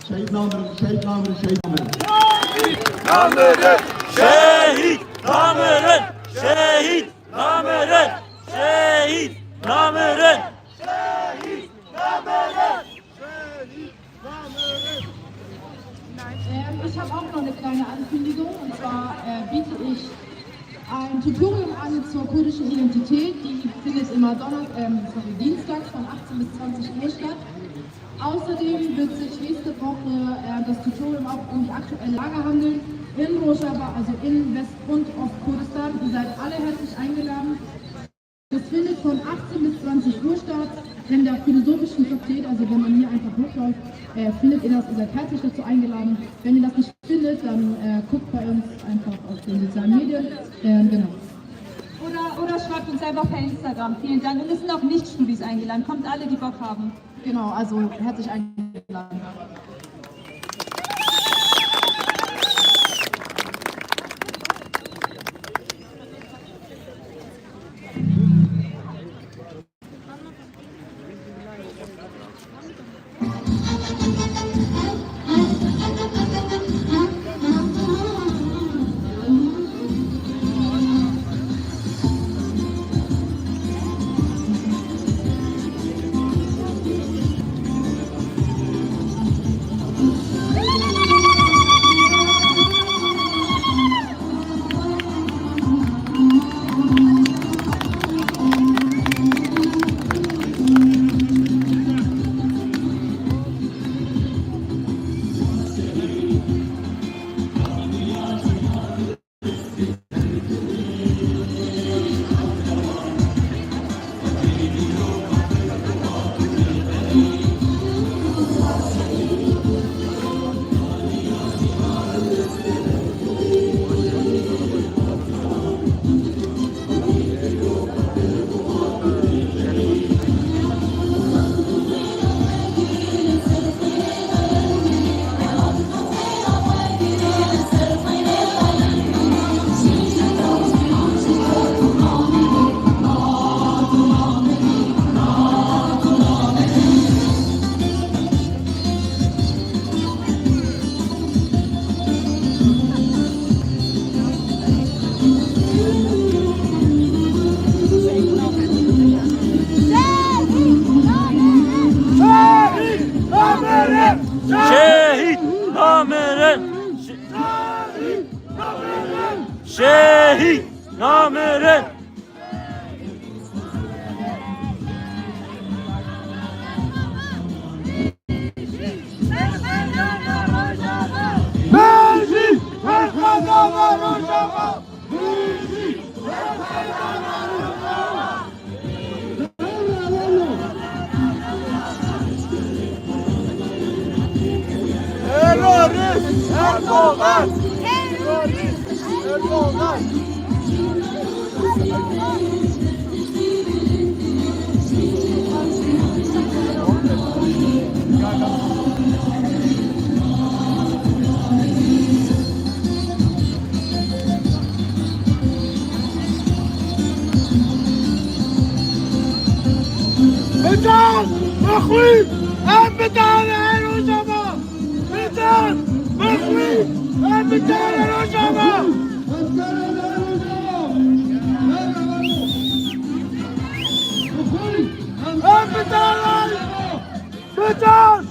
Şehit namırın, şehit namırın, şehit namırın. Şehit namırın, şehit namırın, şehit namırın, şehit namırın. Ich habe auch noch eine kleine Ankündigung, und zwar biete ich ein Tutorium an zur kurdischen Identität. Die findet immer dienstags von 18 bis 20 Uhr statt. Außerdem wird sich nächste Woche das Tutorium auch um die aktuelle Lage handeln in Rojava, also in West- und Ostkurdistan. Ihr seid alle herzlich eingeladen. Das findet von 18 bis 20 Uhr statt in der philosophischen Fakultät, also wenn man hier einfach hochläuft, findet ihr das, ihr seid herzlich dazu eingeladen. Wenn ihr das nicht findet, dann guckt bei uns einfach auf den sozialen Medien, genau. Oder schreibt uns einfach per Instagram. Vielen Dank. Und es sind auch Nicht-Studis eingeladen. Kommt alle, die Bock haben. Genau, also herzlich eingeladen. Şehit namırın, şehit namırın. Terörist Erdoğan! Terörist Erdoğan! Metal! Mahvud! Metal Rojava! Metal! Mahvud! Metal Rojava! Metal! Metal!